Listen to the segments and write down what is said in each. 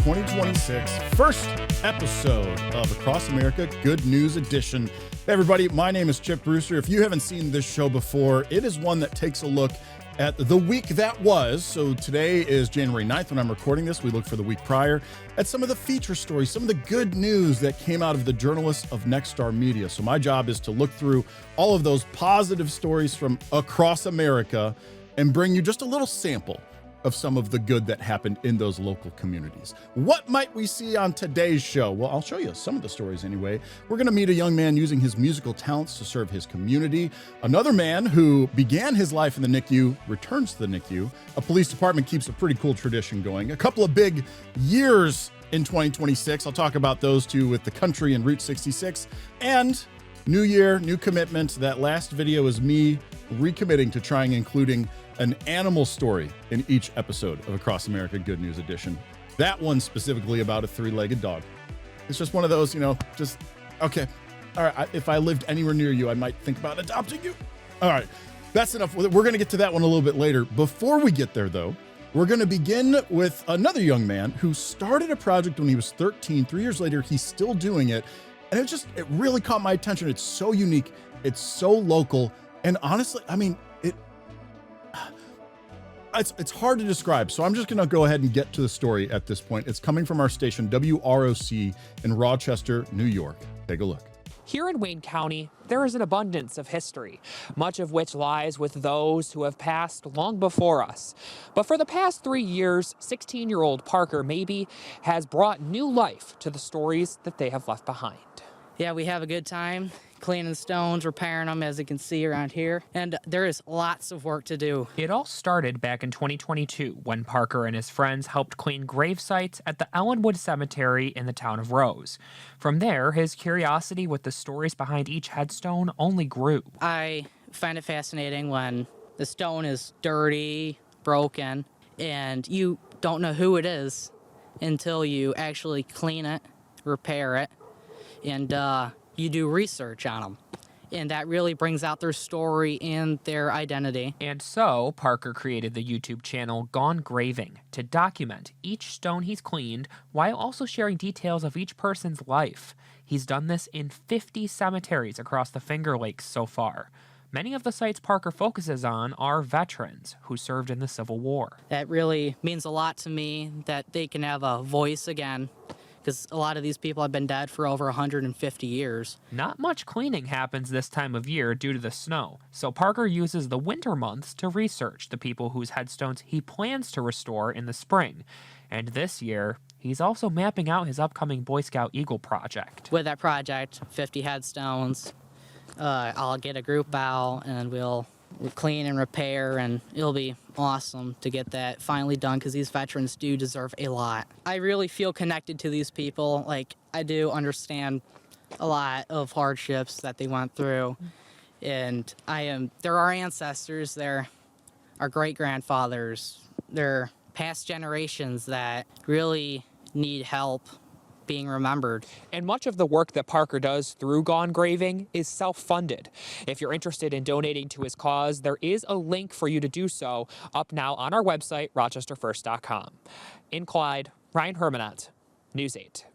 2026, first episode of Across America Good News Edition. Hey everybody, my name is Chip Brewster. If you haven't seen this show before, it is one that takes a look at the week that was. So today is January 9th when I'm recording this. We look for the week prior at some of the feature stories, some of the good news that came out of the journalists of Nexstar Media. So my job is to look through all of those positive stories from across America and bring you just a little sample of some of the good that happened in those local communities. What might we see on today's show? Well, I'll show you some of the stories anyway. We're gonna meet a young man using his musical talents to serve his community. Another man who began his life in the NICU returns to the NICU. A police department keeps a pretty cool tradition going. A couple of big years in 2026. I'll talk about those two with the country and Route 66. And new year, new commitment. That last video is me recommitting to trying including an animal story in each episode of Across America Good News Edition. That one specifically about a three-legged dog. It's just one of those, just, okay. All right, if I lived anywhere near you, I might think about adopting you. All right, that's enough. We're gonna get to that one a little bit later. Before we get there though, we're gonna begin with another young man who started a project when he was 13. 3 years later, he's still doing it. And it really caught my attention. It's so unique, it's so local. And honestly, I mean, it's hard to describe, so I'm just gonna go ahead and get to the story at this point. It's coming from our station, WROC in Rochester, New York. Take a look. Here in Wayne County, there is an abundance of history, much of which lies with those who have passed long before us. But for the past 3 years, 16-year-old Parker Maybe has brought new life to the stories that they have left behind. Yeah, we have a good time cleaning stones, repairing them, as you can see around here. And there is lots of work to do. It all started back in 2022 when Parker and his friends helped clean grave sites at the Ellenwood Cemetery in the town of Rose. From there, his curiosity with the stories behind each headstone only grew. I find it fascinating when the stone is dirty, broken, and you don't know who it is until you actually clean it, repair it, and you do research on them. And that really brings out their story and their identity. And so, Parker created the YouTube channel Gone Graving to document each stone he's cleaned while also sharing details of each person's life. He's done this in 50 cemeteries across the Finger Lakes so far. Many of the sites Parker focuses on are veterans who served in the Civil War. That really means a lot to me that they can have a voice again, because a lot of these people have been dead for over 150 years. Not much cleaning happens this time of year due to the snow, so Parker uses the winter months to research the people whose headstones he plans to restore in the spring. And this year, he's also mapping out his upcoming Boy Scout Eagle project. With that project, 50 headstones, I'll get a group out and we'll clean and repair, and it'll be awesome to get that finally done because these veterans do deserve a lot. I really feel connected to these people. Like, I do understand a lot of hardships that they went through, and they're our ancestors, they're our great-grandfathers, they're past generations that really need help being remembered. And much of the work that Parker does through Gone Graving is self-funded. If you're interested in donating to his cause, there is a link for you to do so up now on our website, rochesterfirst.com. In Clyde, Ryan Hermenet, News 8.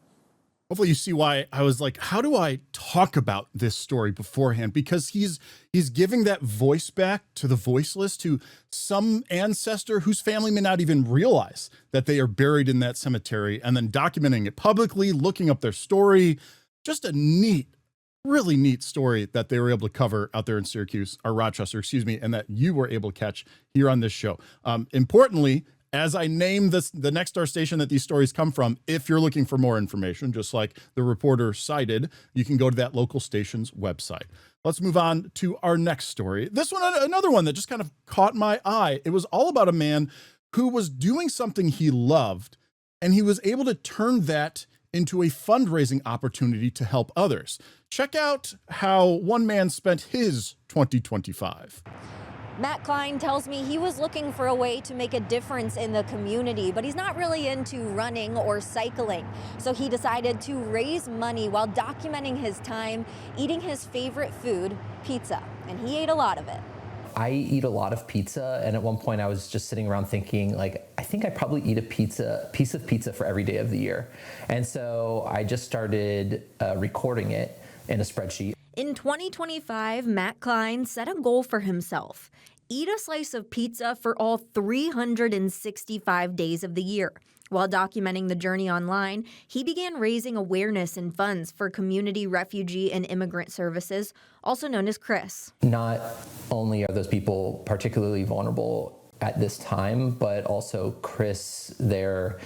Hopefully you see why I was like, how do I talk about this story beforehand? Because he's giving that voice back to the voiceless, to some ancestor whose family may not even realize that they are buried in that cemetery, and then documenting it publicly, looking up their story. Just a neat, really neat story that they were able to cover out there in Syracuse, or Rochester, excuse me, and that you were able to catch here on this show. Importantly, as I name the Nexstar station that these stories come from, if you're looking for more information, just like the reporter cited, you can go to that local station's website. Let's move on to our next story. This one, another one that just kind of caught my eye. It was all about a man who was doing something he loved, and he was able to turn that into a fundraising opportunity to help others. Check out how one man spent his 2025. Matt Klein tells me he was looking for a way to make a difference in the community, but he's not really into running or cycling. So he decided to raise money while documenting his time eating his favorite food, pizza, and he ate a lot of it. I eat a lot of pizza, and at one point I was just sitting around thinking, like, I think I probably eat a piece of pizza for every day of the year. And so I just started recording it in a spreadsheet. In 2025, Matt Klein set a goal for himself: eat a slice of pizza for all 365 days of the year. While documenting the journey online, he began raising awareness and funds for Community Refugee and Immigrant Services, also known as CRIS. Not only are those people particularly vulnerable at this time, but also CRIS, their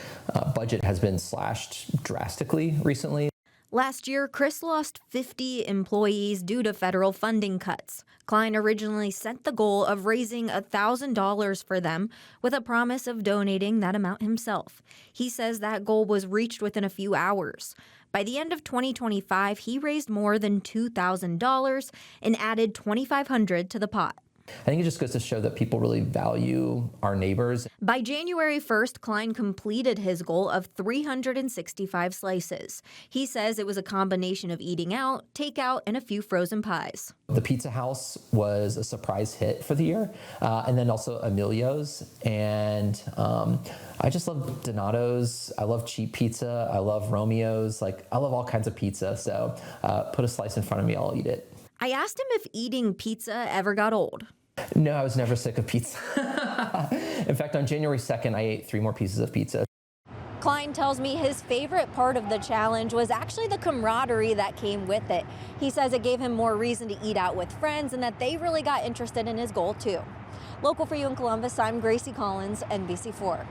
budget has been slashed drastically recently. Last year, CRIS lost 50 employees due to federal funding cuts. Klein originally set the goal of raising $1,000 for them with a promise of donating that amount himself. He says that goal was reached within a few hours. By the end of 2025, he raised more than $2,000 and added $2,500 to the pot. I think it just goes to show that people really value our neighbors. By January 1st, Klein completed his goal of 365 slices. He says it was a combination of eating out, takeout, and a few frozen pies. The Pizza House was a surprise hit for the year, and then also Emilio's. And I just love Donato's. I love cheap pizza. I love Romeo's. Like, I love all kinds of pizza. So put a slice in front of me, I'll eat it. I asked him if eating pizza ever got old. No, I was never sick of pizza. In fact, on January 2nd, I ate 3 more pieces of pizza. Klein tells me his favorite part of the challenge was actually the camaraderie that came with it. He says it gave him more reason to eat out with friends and that they really got interested in his goal too. Local for you in Columbus, I'm Gracie Collins, NBC4.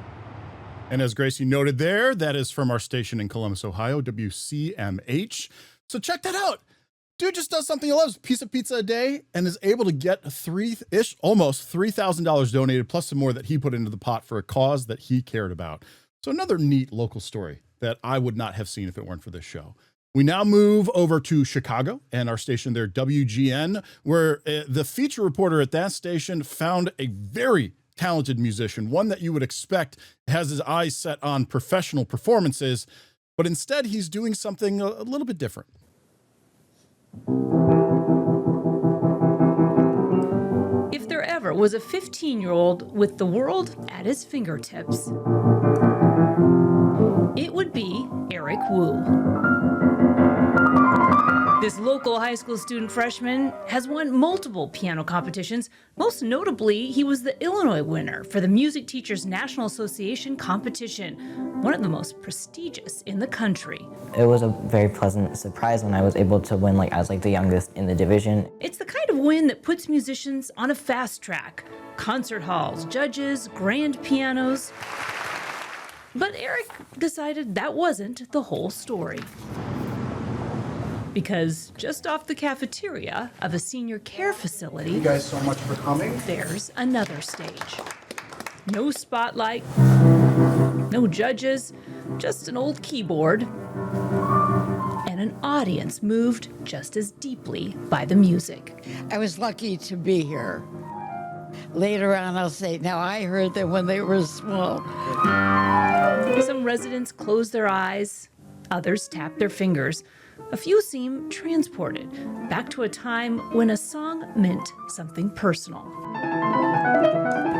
And as Gracie noted there, that is from our station in Columbus, Ohio, WCMH. So check that out. Dude just does something he loves, piece of pizza a day, and is able to get almost $3,000 donated, plus some more that he put into the pot for a cause that he cared about. So another neat local story that I would not have seen if it weren't for this show. We now move over to Chicago and our station there, WGN, where the feature reporter at that station found a very talented musician, one that you would expect has his eyes set on professional performances, but instead he's doing something a little bit different. If there ever was a 15-year-old with the world at his fingertips, it would be Eric Wu. This local high school student freshman has won multiple piano competitions. Most notably, he was the Illinois winner for the Music Teachers National Association competition, one of the most prestigious in the country. It was a very pleasant surprise when I was able to win as the youngest in the division. It's the kind of win that puts musicians on a fast track. Concert halls, judges, grand pianos. But Eric decided that wasn't the whole story. Because just off the cafeteria of a senior care facility, Thank you guys so much for coming. There's another stage. No spotlight, no judges, just an old keyboard, and an audience moved just as deeply by the music. I was lucky to be here. Later on, I'll say, now I heard them when they were small. Some residents closed their eyes, others tapped their fingers. A few seem transported back to a time when a song meant something personal.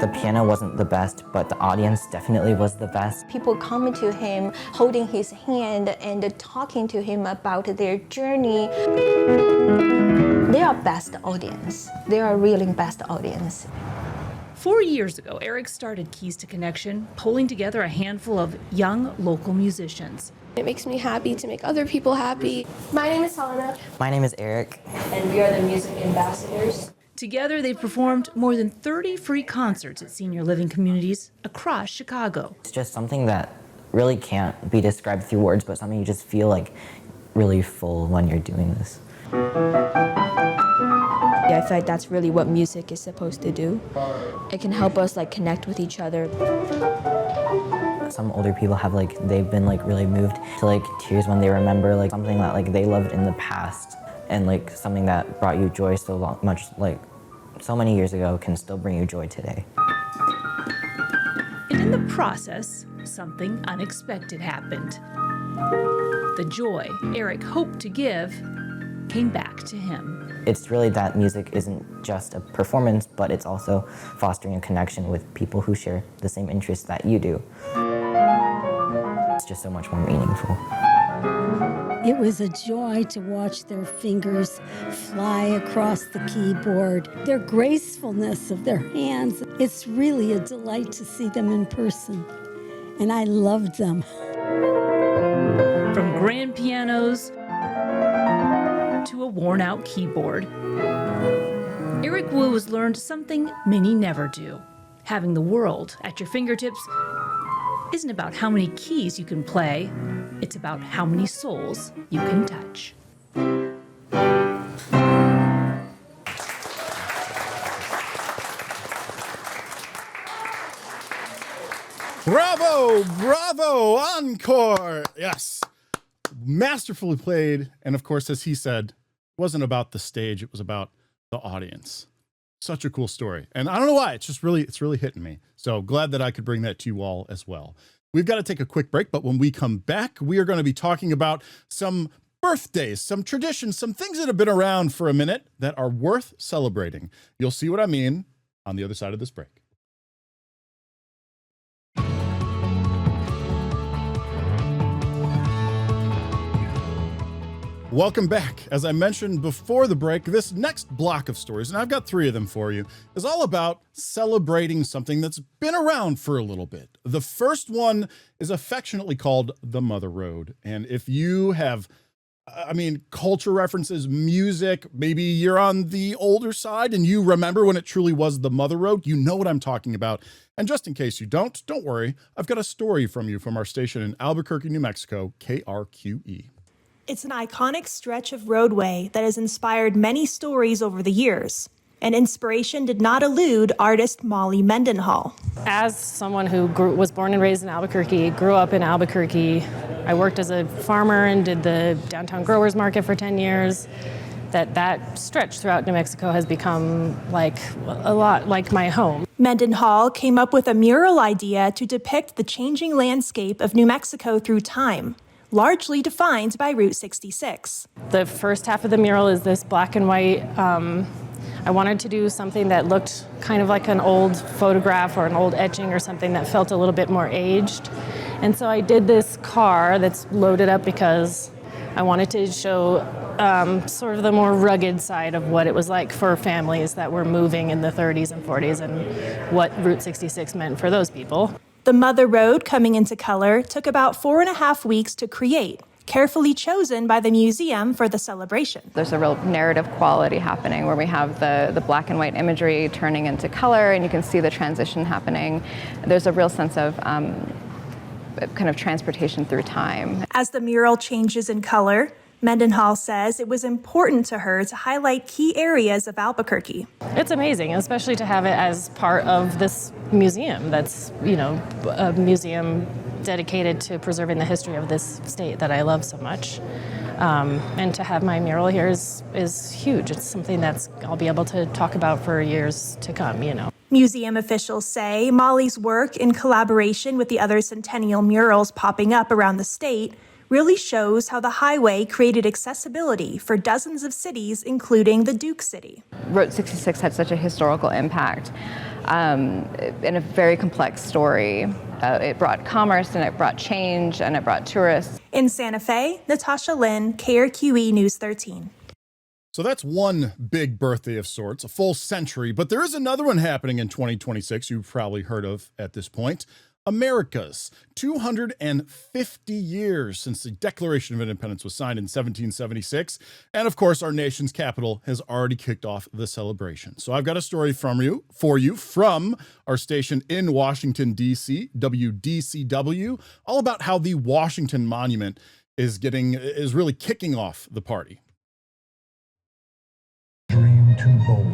The piano wasn't the best, but the audience definitely was the best. People coming to him, holding his hand and talking to him about their journey. They are best audience. They are really best audience. 4 years ago, Eric started Keys to Connection, pulling together a handful of young local musicians. It makes me happy to make other people happy. My name is Helena. My name is Eric. And we are the music ambassadors. Together, they've performed more than 30 free concerts at senior living communities across Chicago. It's just something that really can't be described through words, but something you just feel really full when you're doing this. I feel like that's really what music is supposed to do. It can help us connect with each other. Some older people have they've been really moved to tears when they remember something that they loved in the past, and something that brought you joy so much so many years ago can still bring you joy today. And in the process, something unexpected happened. The joy Eric hoped to give came back to him. It's really that music isn't just a performance, but it's also fostering a connection with people who share the same interests that you do. It's just so much more meaningful. It was a joy to watch their fingers fly across the keyboard, their gracefulness of their hands. It's really a delight to see them in person, and I loved them. From grand pianos to a worn-out keyboard, Eric Wu has learned something many never do. Having the world at your fingertips isn't about how many keys you can play, it's about how many souls you can touch. Bravo, bravo, encore. Yes. Masterfully played. And of course, as he said, it wasn't about the stage, it was about the audience. Such a cool story. And I don't know why, it's really hitting me. So glad that I could bring that to you all as well. We've got to take a quick break, but when we come back, we are going to be talking about some birthdays, some traditions, some things that have been around for a minute that are worth celebrating. You'll see what I mean on the other side of this break. Welcome back. As I mentioned before the break, this next block of stories, and I've got 3 of them for you, is all about celebrating something that's been around for a little bit. The first one is affectionately called the Mother Road. And if you have, culture references, music, maybe you're on the older side and you remember when it truly was the Mother Road, you know what I'm talking about. And just in case you don't worry, I've got a story from you from our station in Albuquerque, New Mexico, KRQE. It's an iconic stretch of roadway that has inspired many stories over the years. And inspiration did not elude artist Molly Mendenhall. As someone who was born and raised in Albuquerque, grew up in Albuquerque, I worked as a farmer and did the downtown growers market for 10 years. That stretch throughout New Mexico has become a lot like my home. Mendenhall came up with a mural idea to depict the changing landscape of New Mexico through time, largely defined by Route 66. The first half of the mural is this black and white. I wanted to do something that looked kind of like an old photograph or an old etching or something that felt a little bit more aged. And so I did this car that's loaded up because I wanted to show sort of the more rugged side of what it was like for families that were moving in the 30s and 40s and what Route 66 meant for those people. The Mother Road coming into color took about 4.5 weeks to create, carefully chosen by the museum for the celebration. There's a real narrative quality happening where we have the black and white imagery turning into color and you can see the transition happening. There's a real sense of kind of transportation through time. As the mural changes in color, Mendenhall says it was important to her to highlight key areas of Albuquerque. It's amazing, especially to have it as part of this museum that's, a museum dedicated to preserving the history of this state that I love so much. And to have my mural here is huge. It's something that's I'll be able to talk about for years to come, Museum officials say Molly's work in collaboration with the other centennial murals popping up around the state really shows how the highway created accessibility for dozens of cities, including the Duke City. Route 66 had such a historical impact in a very complex story. It brought commerce and it brought change and it brought tourists. In Santa Fe, NATASHA LYNN, KRQE News 13. So that's one big birthday of sorts, a full century, but there is another one happening in 2026 you've probably heard of at this point. America's 250 years since the Declaration of Independence was signed in 1776. And of course, our nation's capital has already kicked off the celebration. So I've got a story for you from our station in Washington, D.C., WDCW, all about how the Washington Monument is really kicking off the party. Dream too bold.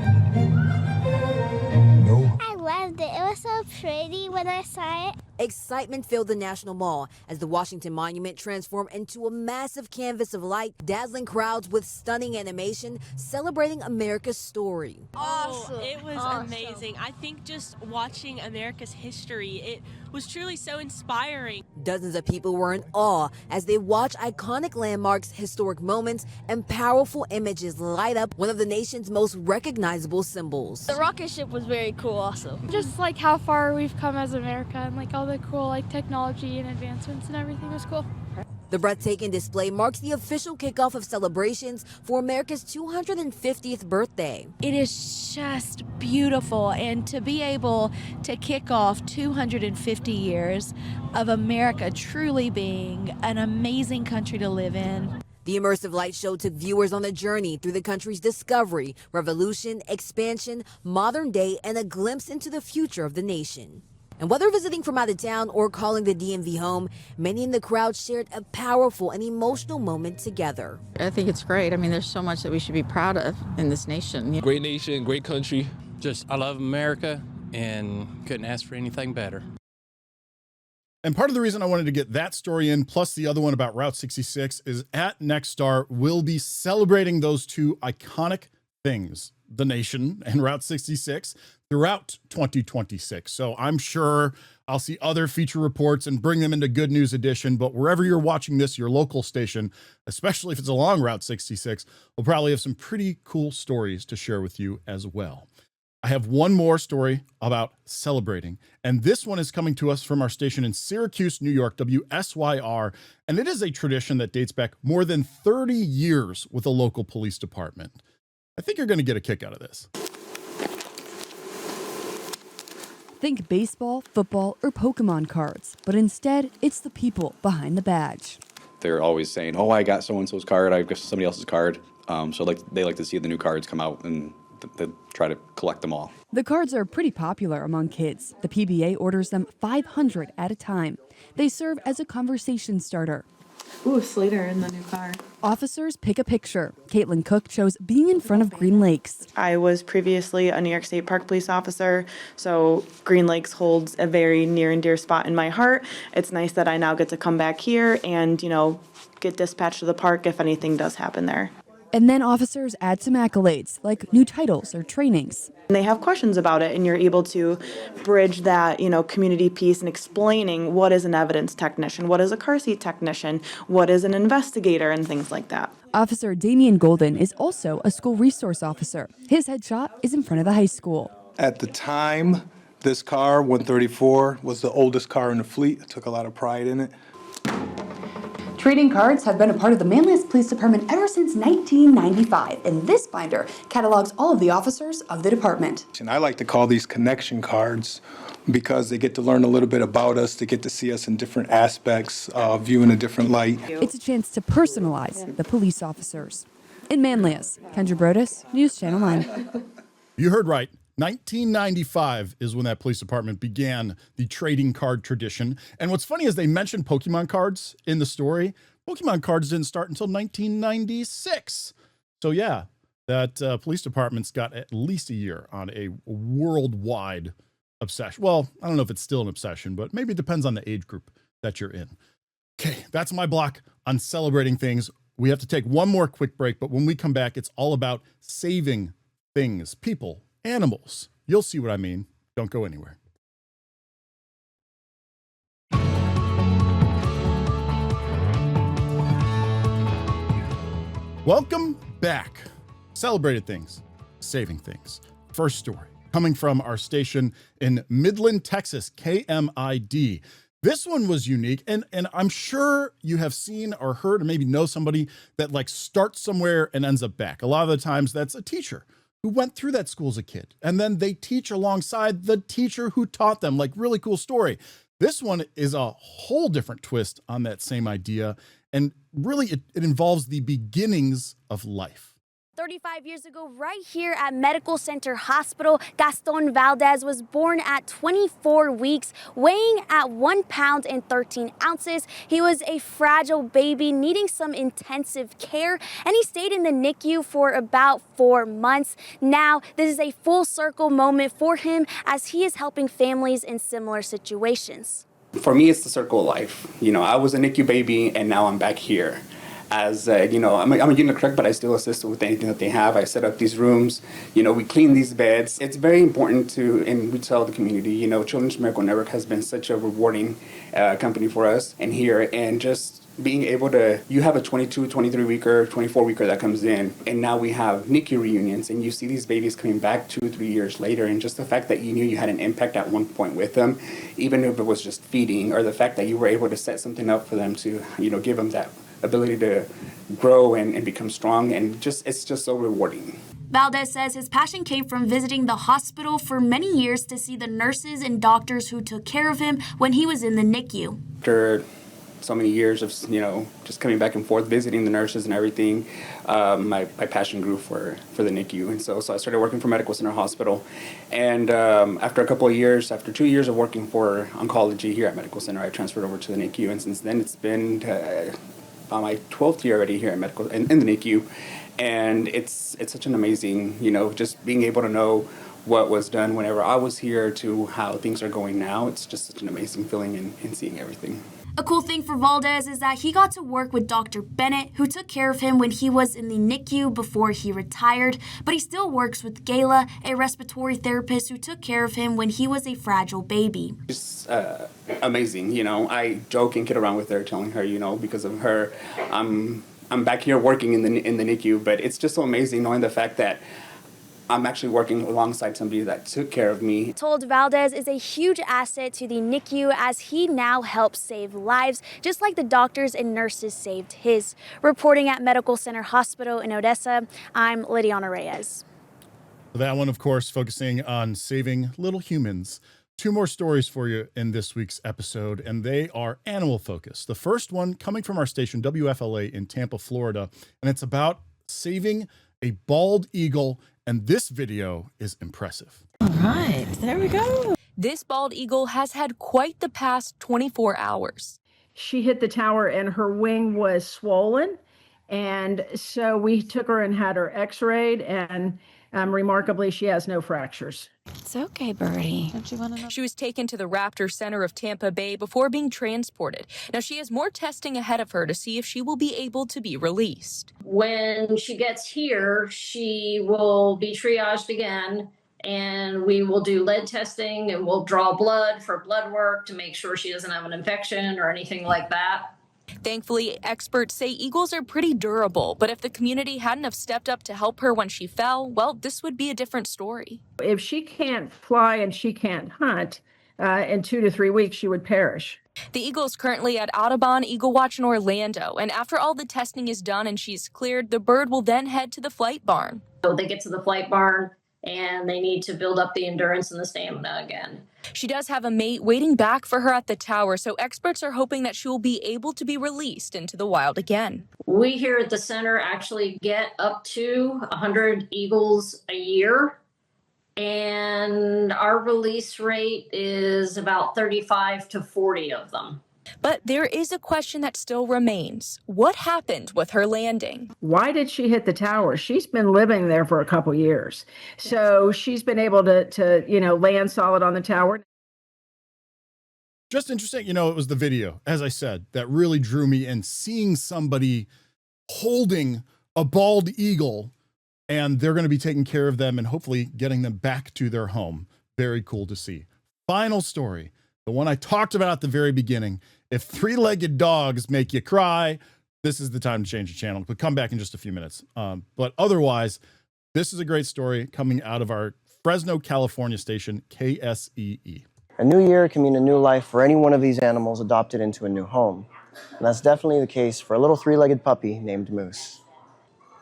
I loved it. It was so pretty when I saw it. Excitement filled the National Mall as the Washington Monument transformed into a massive canvas of light, dazzling crowds with stunning animation celebrating America's story. Awesome. It was amazing. I think just watching America's history, it was truly so inspiring. Dozens of people were in awe as they watched iconic landmarks, historic moments, and powerful images light up one of the nation's most recognizable symbols. The rocket ship was very cool also. Just like how far we've come as America and like all the cool like technology and advancements and everything was cool. The breathtaking display marks the official kickoff of celebrations for America's 250th birthday. It is just beautiful, and to be able to kick off 250 years of America truly being an amazing country to live in. The immersive light show took viewers on a journey through the country's discovery, revolution, expansion, modern day, and a glimpse into the future of the nation. And whether visiting from out of town or calling the DMV home, many in the crowd shared a powerful and emotional moment together. I think it's great. I mean, there's so much that we should be proud of in this nation. Great nation, great country. I love America and couldn't ask for anything better. And part of the reason I wanted to get that story in, plus the other one about Route 66, is at Nexstar, we'll be celebrating those two iconic things, the nation and Route 66, throughout 2026. So I'm sure I'll see other feature reports and bring them into Good News Edition. But wherever you're watching this, your local station, especially if it's along Route 66, will probably have some pretty cool stories to share with you as well. I have one more story about celebrating, and this one is coming to us from our station in Syracuse, New York, WSYR, and it is a tradition that dates back more than 30 years with a local police department. I think you're going to get a kick out of this. Think baseball, football, or Pokemon cards, but instead, it's the people behind the badge. They're always saying, oh, I got so-and-so's card, I got somebody else's card. They like to see the new cards come out and they try to collect them all. The cards are pretty popular among kids. The PBA orders them 500 at a time. They serve as a conversation starter. Ooh, Slater in the new car. Officers pick a picture. Caitlin Cook chose being in front of Green Lakes. I was previously a New York State Park Police officer, so Green Lakes holds a very near and dear spot in my heart. It's nice that I now get to come back here and, get dispatched to the park if anything does happen there. And then officers add some accolades, like new titles or trainings. And they have questions about it, and you're able to bridge that, community piece and explaining what is an evidence technician, what is a car seat technician, what is an investigator, and things like that. Officer Damian Golden is also a school resource officer. His headshot is in front of the high school. At the time, this car, 134, was the oldest car in the fleet. I took a lot of pride in it. Trading cards have been a part of the Manlius Police Department ever since 1995, and this binder catalogs all of the officers of the department. And I like to call these connection cards because they get to learn a little bit about us, they get to see us in different aspects, view in a different light. It's a chance to personalize the police officers. In Manlius, Kendra Broddus, News Channel 9. You heard right. 1995 is when that police department began the trading card tradition. And what's funny is they mentioned Pokemon cards in the story. Pokemon cards didn't start until 1996. So yeah, that police department's got at least a year on a worldwide obsession. Well, I don't know if it's still an obsession, but maybe it depends on the age group that you're in. Okay, that's my block on celebrating things. We have to take one more quick break, but when we come back, it's all about saving things, people, animals. You'll see what I mean. Don't go anywhere. Welcome back. Celebrated things, saving things. First story coming from our station in Midland, Texas, KMID. This one was unique, and I'm sure you have seen or heard or maybe know somebody that starts somewhere and ends up back. A lot of the times that's a teacher who went through that school as a kid, and then they teach alongside the teacher who taught them. Really cool story. This one is a whole different twist on that same idea, and really it involves the beginnings of life. 35 years ago, right here at Medical Center Hospital, Gaston Valdez was born at 24 weeks, weighing at 1 pound and 13 ounces. He was a fragile baby needing some intensive care, and he stayed in the NICU for about 4 months. Now, this is a full circle moment for him as he is helping families in similar situations. For me, it's the circle of life. I was a NICU baby, and now I'm back here. as I'm a unit clerk, but I still assist with anything that they have. I set up these rooms, we clean these beds. It's very important and we tell the community, Children's Miracle Network has been such a rewarding company for us and here, and just being able to, you have a 22, 23-weeker, 24-weeker that comes in, and now we have NICU reunions, and you see these babies coming back 2 or 3 years later, and just the fact that you knew you had an impact at one point with them, even if it was just feeding, or the fact that you were able to set something up for them to, give them that ability to grow and become strong, and it's just so rewarding. Valdez says his passion came from visiting the hospital for many years to see the nurses and doctors who took care of him when he was in the NICU. After so many years of, just coming back and forth, visiting the nurses and everything, my passion grew for the NICU. And so I started working for Medical Center Hospital. And after a couple of years, after 2 years of working for oncology here at Medical Center, I transferred over to the NICU. And since then, it's been about my 12th year already here at in the NICU. And it's such an amazing, just being able to know what was done whenever I was here to how things are going now. It's just such an amazing feeling in seeing everything. A cool thing for Valdez is that he got to work with Dr. Bennett, who took care of him when he was in the NICU before he retired, but he still works with Gayla, a respiratory therapist who took care of him when he was a fragile baby. It's amazing, I joke and kid around with her, telling her, because of her, I'm back here working in the NICU, but it's just so amazing knowing the fact that I'm actually working alongside somebody that took care of me. Told Valdez is a huge asset to the NICU as he now helps save lives, just like the doctors and nurses saved his. Reporting at Medical Center Hospital in Odessa, I'm Lidianna Reyes. That one, of course, focusing on saving little humans. 2 more stories for you in this week's episode, and they are animal focused. The first one coming from our station, WFLA in Tampa, Florida, and it's about saving a bald eagle. And this video is impressive. All right, there we go. This bald eagle has had quite the past 24 hours. She hit the tower and her wing was swollen. And so we took her and had her x-rayed, and remarkably, she has no fractures. It's okay, birdie. Don't you want to know? She was taken to the Raptor Center of Tampa Bay before being transported. Now, she has more testing ahead of her to see if she will be able to be released. When she gets here, she will be triaged again, and we will do lead testing, and we'll draw blood for blood work to make sure she doesn't have an infection or anything like that. Thankfully, experts say eagles are pretty durable, but if the community hadn't have stepped up to help her when she fell, well, this would be a different story. If she can't fly and she can't hunt, in 2 to 3 weeks, she would perish. The eagle is currently at Audubon Eagle Watch in Orlando, and after all the testing is done and she's cleared, the bird will then head to the flight barn. So they get to the flight barn, and they need to build up the endurance and the stamina again. She does have a mate waiting back for her at the tower, so experts are hoping that she will be able to be released into the wild again. We here at the center actually get up to 100 eagles a year, and our release rate is about 35 to 40 of them. But there is a question that still remains. What happened with her landing? Why did she hit the tower? She's been living there for a couple years. So she's been able to land solid on the tower. Just interesting. It was the video, as I said, that really drew me in, seeing somebody holding a bald eagle, and they're going to be taking care of them and hopefully getting them back to their home. Very cool to see. Final story. The one I talked about at the very beginning. If 3-legged dogs make you cry, this is the time to change the channel. We'll come back in just a few minutes. But otherwise, this is a great story coming out of our Fresno, California station, KSEE. A new year can mean a new life for any one of these animals adopted into a new home. And that's definitely the case for a little 3-legged puppy named Moose.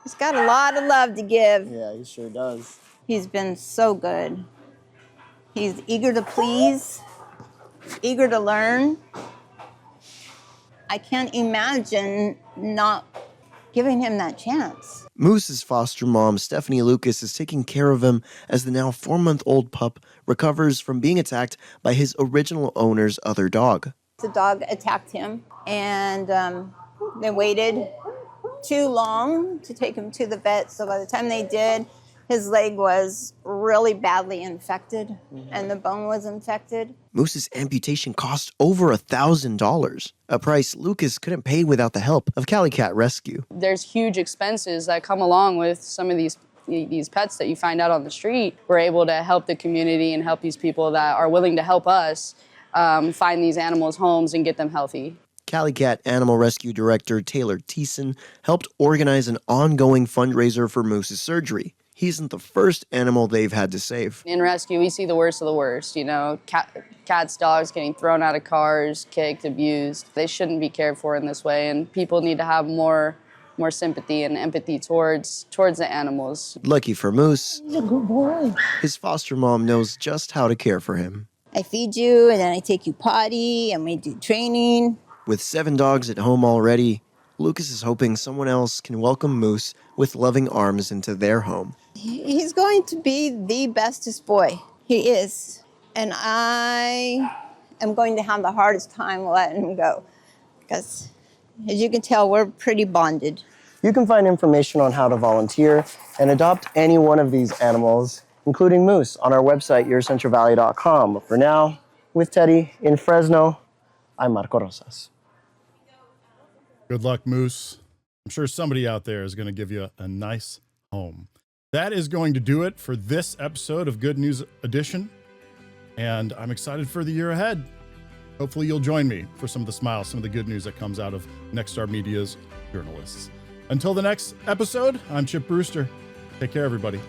He's got a lot of love to give. Yeah, he sure does. He's been so good. He's eager to please, eager to learn. I can't imagine not giving him that chance. Moose's foster mom, Stephanie Lucas, is taking care of him as the now 4-month-old pup recovers from being attacked by his original owner's other dog. The dog attacked him, and they waited too long to take him to the vet. So by the time they did, His leg was really badly infected and the bone was infected. Moose's amputation cost over $1,000, a price Lucas couldn't pay without the help of Cali Cat Rescue. There's huge expenses that come along with some of these pets that you find out on the street. We're able to help the community and help these people that are willing to help us find these animals homes and get them healthy. Cali Cat Animal Rescue Director Taylor Thiessen helped organize an ongoing fundraiser for Moose's surgery. He isn't the first animal they've had to save. In rescue, we see the worst of the worst, you know, cats, dogs getting thrown out of cars, kicked, abused. They shouldn't be cared for in this way, and people need to have more sympathy and empathy towards the animals. Lucky for Moose, He's a good boy. his foster mom knows just how to care for him. I feed you and then I take you potty and we do training. With 7 dogs at home already, Lucas is hoping someone else can welcome Moose with loving arms into their home. He's going to be the bestest boy. He is. And I am going to have the hardest time letting him go. Because, as you can tell, we're pretty bonded. You can find information on how to volunteer and adopt any one of these animals, including Moose, on our website, yourcentralvalley.com. But for now, with Teddy in Fresno, I'm Marco Rosas. Good luck, Moose. I'm sure somebody out there is going to give you a nice home. That is going to do it for this episode of Good News Edition. And I'm excited for the year ahead. Hopefully you'll join me for some of the smiles, some of the good news that comes out of Nexstar Media's journalists. Until the next episode, I'm Chip Brewster. Take care, everybody.